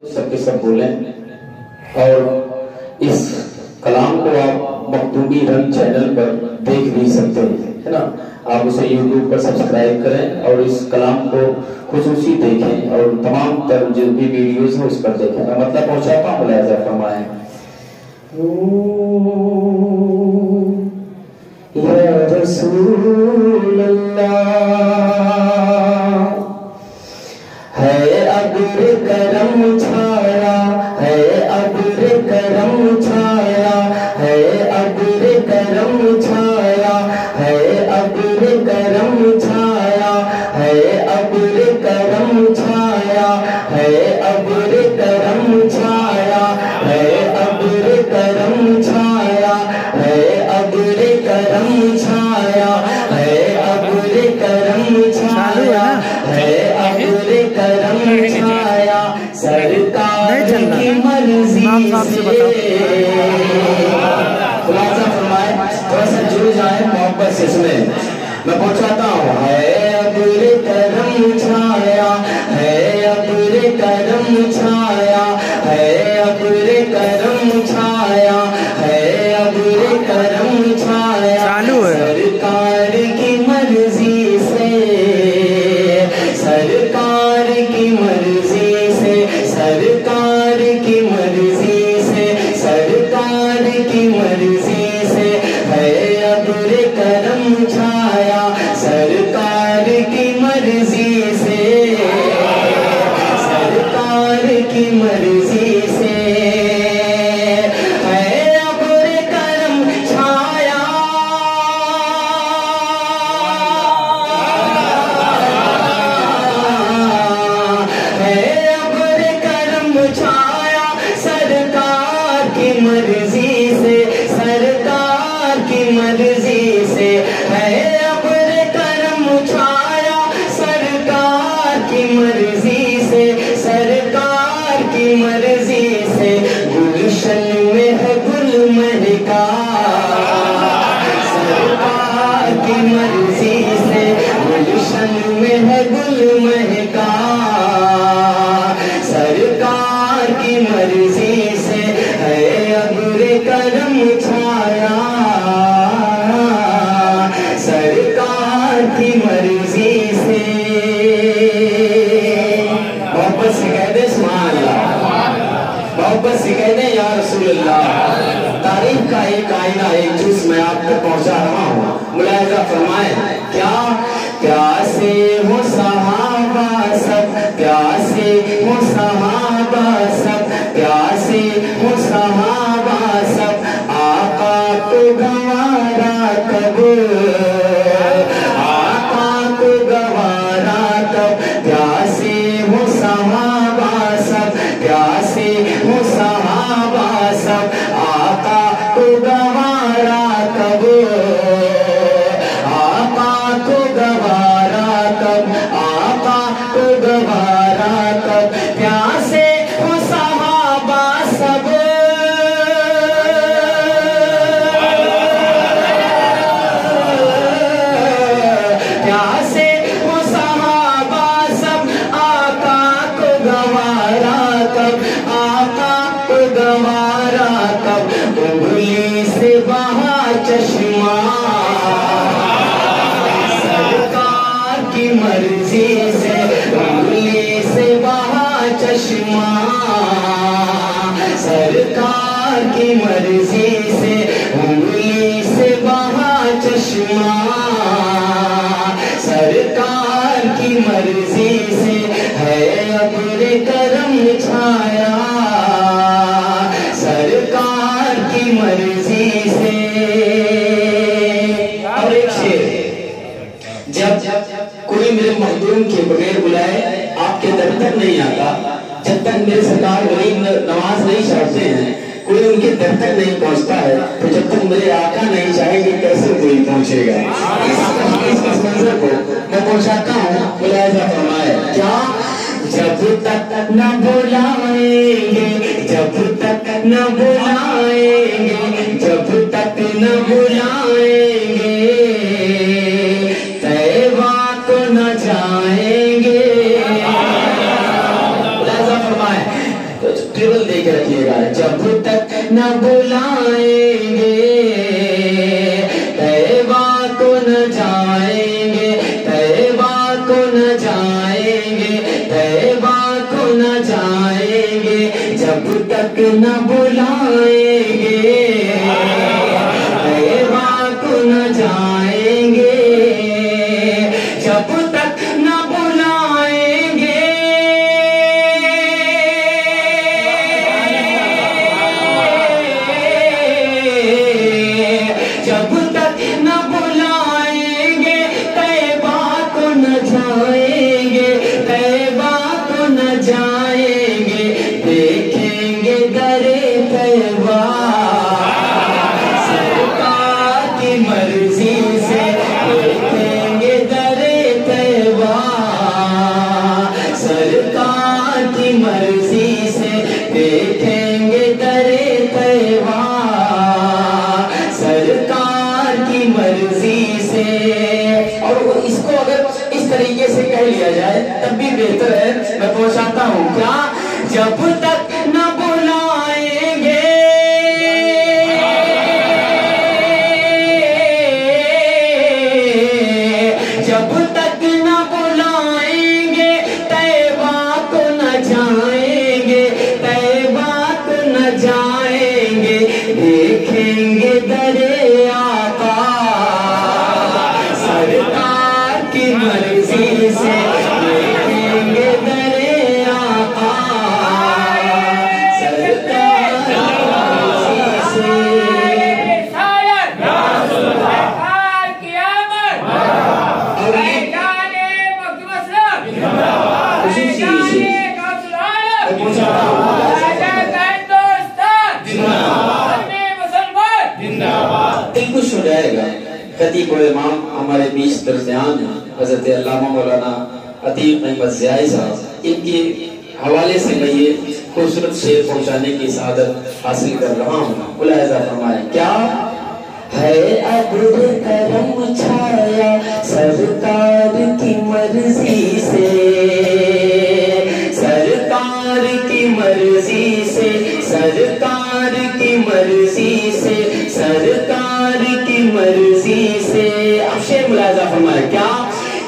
सब के सब बोलें। और इस कलाम को आप मखदूमी रंग चैनल पर देख भी सकते हैं, है ना। आप उसे YouTube पर सब्सक्राइब करें और इस कलाम को खुसूसी देखें और तमाम तर जो भी वीडियोस हैं उस पर देखें। मैं मतलब पहुंचाता हूँ, मुलाहिज़ा फरमाएं। या रसूल अल्लाह है अब्र करम छाया, है अब्र करम छाया, है अब्र करम छाया, है अब्र करम छाया, है अब्र करम छाया, है अब्र करम छाया, है अब्र करम छाया, है अब्र करम छाया, है अब्र करम छाया, है अब्र करम छाया सरकार की मर्जी से। खुलासा फरमाए, थोड़ा सा जुड़ जाए मोहब्बत से इसमें। मैं पहुंचाता हूँ। है अब्र करम छाया, है अब्र करम छाया, है अब्र करम छाया, है अब्र करम छाया सरकार की मर्जी से, सरकार की मर्जी से, सरकार की मर्जी से, सरकार की मर्जी से है अब्र करम छाया सरकार की मर्जी से, सरकार की मर्जी से है अब्र करम छाया, है अब्र करम छाया सरकार की मर्जी से, सरकार की मर्जी से है अब्र करम छाया सरकार की मर्जी से, सरकार की मर्जी से गुलशन में है गुल महका सरकार की मर्जी से, गुलशन में है गुल महका सरकार की मर्जी से है अब्र करम छाया सरकार की मर्जी से। मोहब्बत से कह दे सुभान अल्लाह, मोहब्बत से कह दे या रसूल अल्लाह। तारीफ का एक आईना एक जूस मैं आप तक पहुंचा रहा हूँ, मुलाहिज़ा फरमाए। क्या प्यासे हो सहाबा सब, प्यासे हो सहाबा सब, प्यासे हो सहाबा सब आका को गवारा कब, आका को गवारा कब, प्यासे हो सहाबा सब, प्यासे हो सहाबा सब आका को गवारा कब, आका को गवारा कब, आका को गवारा कब, प्यासे हो सहाबा सब, प्यासे हो सहाबा सब आका को गवारा कब, आका को गवारा कब, उंगली से बहा चश्मा सरकार की मर्जी से, उंगली से बहा चश्मा सरकार की मर्जी से, उंगली से बहा चश्मा सरकार की मर्जी से है अब्र करम छाया सरकार की मर्जी से। और एक शेर, जब कोई मेरे मखदूम के बगैर बुलाए आपके दर तक नहीं आता, जब तक मेरे सरकार गरीब नमाज नहीं चढ़ते हैं, कोई उनके दर तक नहीं पहुंचता है, तो जब तक मेरे आका नहीं चाहेंगे कैसे कोई पहुंचेगा। इस मंजर को मैं पहुंचाता हूँ, मुलाहिज़ा फरमाए। क्या जब तक न बुलाएंगे, जब तक न बुलाएंगे, जब तक न बुलाएंगे तैबा को न जाएंगे। मुलाहिज़ा फरमाए, टेबल दे के रखिएगा। जब तक न बुलाएंगे तैबा को न जाएंगे, तैबा को न जाएंगे, तैबा को न जाएंगे, जब तक न बुलाएंगे तैबा को न जाएंगे, जब तक न बुलाएंगे जब तक न बुलाएंगे तैबा को न जाएंगे, तैबा को न जाएंगे, देखेंगे दरे तैबा सरकार की मर्जी से, देखेंगे दरे तैबा सरकार की मर्जी से, देखेंगे दरे तैबा सरकार की मर्जी से। और इसको अगर इस तरीके से कह लिया जाए तब भी बेहतर है। मैं पहुंचाता हूं क्या? जब तक न बुलाएंगे जब तक न बुलाएंगे तैबा को न जाएंगे, तैबा को न जाएंगे, देखेंगे दरे आका सरकार की मर्जी से, देखेंगे दरे आका सरकार की मर्जी से। दिल खुश हो जाएगा। खतीब और इमाम हमारे बीच दरमियान हैं, हज़रत अल्लामा मौलाना अतीक अहमद ज़ियाई साहब, इनके हवाले से मैं ये खूबसूरत शेर पहुंचाने की सआदत हासिल कर रहा हूँ। मुलाहिज़ा फरमाएं क्या है? अब्र करम छाया सरकार की मर्जी से, सरकार की मर्जी से, सरकार की मर्जी से, सरकार की मर्जी से। अब शेर मुलाहिज़ा फरमाए क्या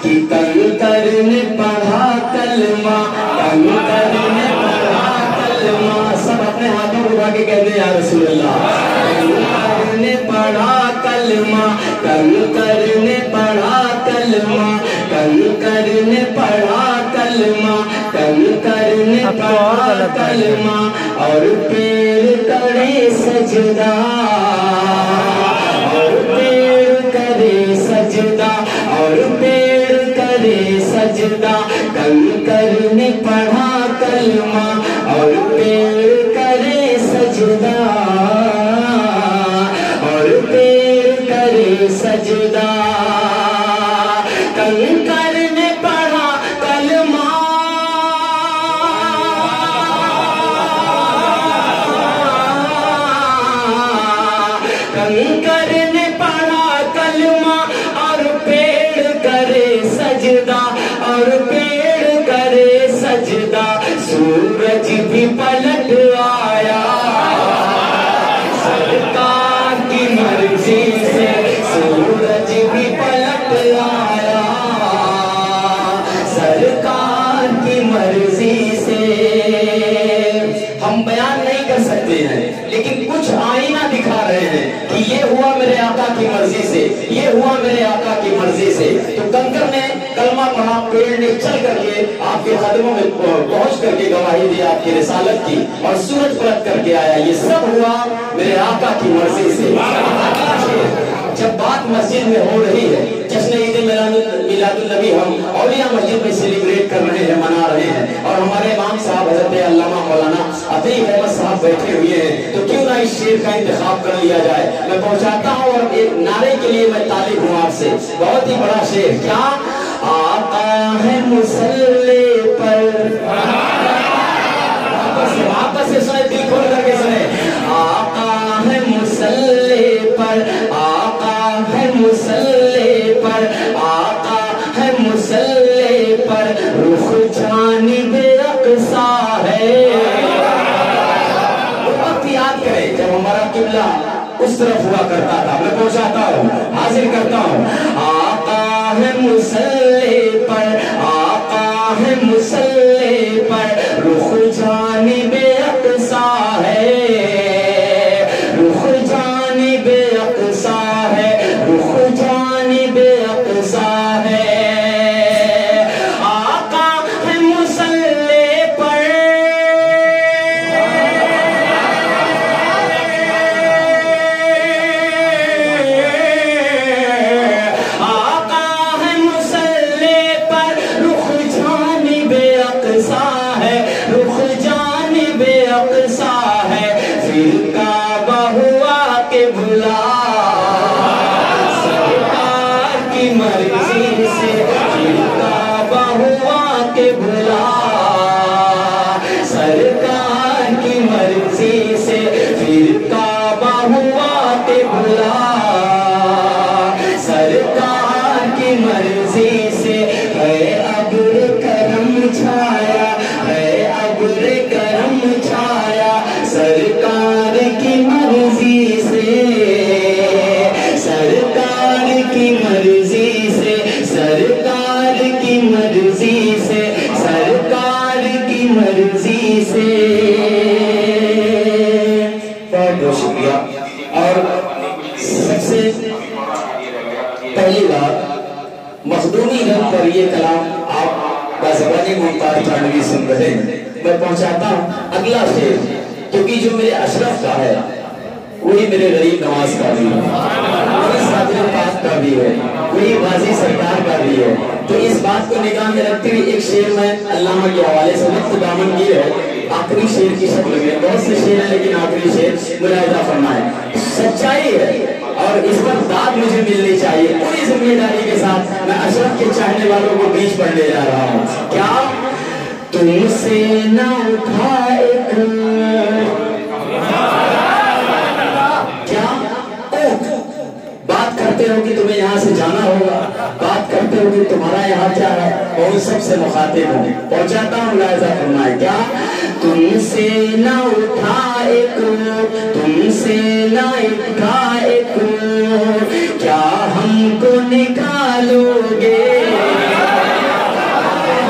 कि कंकर ने पढ़ा कलमा, कंकर ने पढ़ा कलमा, सब अपने हाथों को उठा के कहते हैं या रसूल अल्लाह। कंकर ने पढ़ा कलमा, कंकर ने पढ़ा कलमा, कंकर ने पढ़ा कलमा, कंकर ने पढ़ा कलमा, और पेड़ करे सजदा, और पेड़ करे सजदा, और पेड़ करे सजदा, कंकर ने पढ़ा कलमा और पेड़ करे सजदा, और पेड़ करे सजदा, कंकर ने पढ़ा कलमा, कंकर ने पढ़ा कलमा और पेड़ करे सजदा, और पेड़ करे सजदा, सूरज भी पलट आया सरकार की मर्जी से, सूरज भी पलट आया सरकार की मर्जी से। हम बयान नहीं कर सकते हैं लेकिन कुछ आईना दिखा रहे हैं कि ये हुआ मेरे आका की मर्जी से, ये हुआ मेरे आका की मर्जी से। तो कंकर ने कलमा पढ़ा, पेड़ ने चल करके आपके कदमों में पहुंच करके गवाही दी आपकी रिसालत की, और सूरज पलट करके आया। ये सब हुआ मेरे आका की मर्जी से। जब बात मस्जिद में हो रही है, जश्न ईद मिलादुन नबी हम औलिया मस्जिद में सेलिब्रेट कर रहे हैं, मना रहे हैं, और हमारे इमाम साहब हज़रत अल्लामा मौलाना अतीक अहमद साहब बैठे हुए हैं, तो क्यों ना इस शेर का इंतखाब कर लिया जाए। मैं पहुंचाता हूँ और एक नारे के लिए मैं तालिब हूँ आपसे। बहुत ही बड़ा शेर, क्या आका है मुसल्ले पर, वापस से सुने, दिल खोल करके सुने। आका है मुसल्ले पर, आका है मुसल्ले पर, आका है मुसल्ले पर, रुख जानिबे अक़सा है, उस तरफ हुआ करता था। मैं पहुंचाता हूँ, हाजिर करता हूँ। आका है मुसल्ले पर, आका है मुसल्ले पर, रुख जानिबे अक़सा है, रुख जानिबे अक़सा है, रुख जानिबे अक़सा है। आका है मुसल्ले पर, आका है मुसल्ले पर, रुख जानिबे अक़सा है, रुख जानिबे अक़सा है। फिर काबा हुआ के बुला सरकार की मर्जी से, फिर काबा हुआ के बुला सरकार की मर्जी से, फिर काबा हुआ के बुला सरकार की मर्जी से। है अब्र करम छाया, है अब्र करम छाया सरकार की मर्जी से, सरकार की मर्जी से, सरकार की मर्जी से, सरकार की मर्जी से। बहुत बहुत शुक्रिया। और सबसे पहली बात, मखदूमी रंग पर ये कलाम आप बाज़बानी मुमताज़ थानवी सुन रहे हैं। मैं पहुंचाता हूँ अगला शेर, क्योंकि जो मेरे अशरफ का है वही मेरे गरीब नवाज का भी है, वही सादर पाक का भी है, वही गाजी सरकार का भी है। तो इस बात को निगाह में रखते हुए एक शेर मैं अल्लामा के हवाले से वक्त दामनगीर है, आखिरी शेर की शक्ल में, बहुत से शेर है लेकिन आखिरी शेर मुलाहिजा फरमाए। सच्चाई है और इस पर दाद मुझे मिलनी चाहिए। पूरी जिम्मेदारी के साथ मैं अशरफ के चाहने वालों को बीच पढ़ने जा रहा हूँ। क्या तुमसे न उठाए क्या बात करते हो कि तुम्हें यहाँ से जाना होगा, बात करते हो कि तुम्हारा यहाँ क्या है, और सबसे मुखातिब हूँ। पहुँचाता हूँ, मुलाहिजा फरमाए। क्या तुमसे न उठाए तुमसे न उठाए क्या हमको निकालोगे,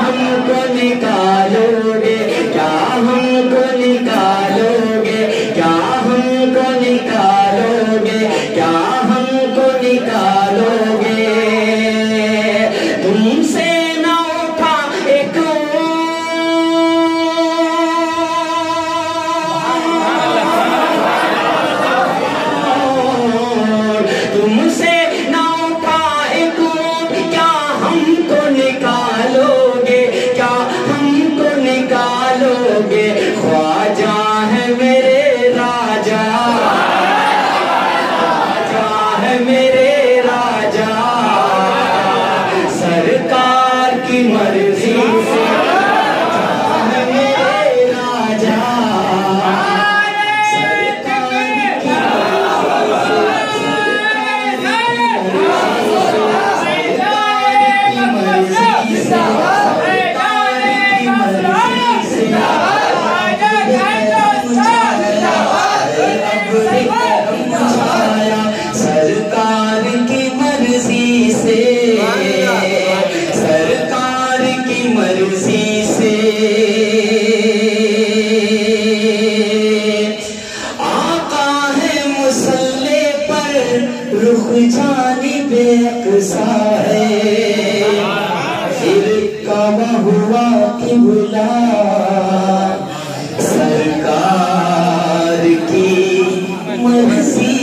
हमको निकालोगे, क्या हमको निकालोगे, क्या हमको निकालोगे, क्या हमको निकालोगे। तुमसे न उठा एक तुमसे न उठाए क्या हमको निकालोगे, क्या हमको निकालोगे। ख्वाजा है मेरे राजा, ख्वाजा है मेरे राजा सरकार की मर्जी से, है मेरे राजा सरकार की मर्जी से, सरकार की मर्जी से। आका है मुसल्ले पर, रुख जानिबे अक़सा है, फिर काबा हुआ किबला सरकार की मर्जी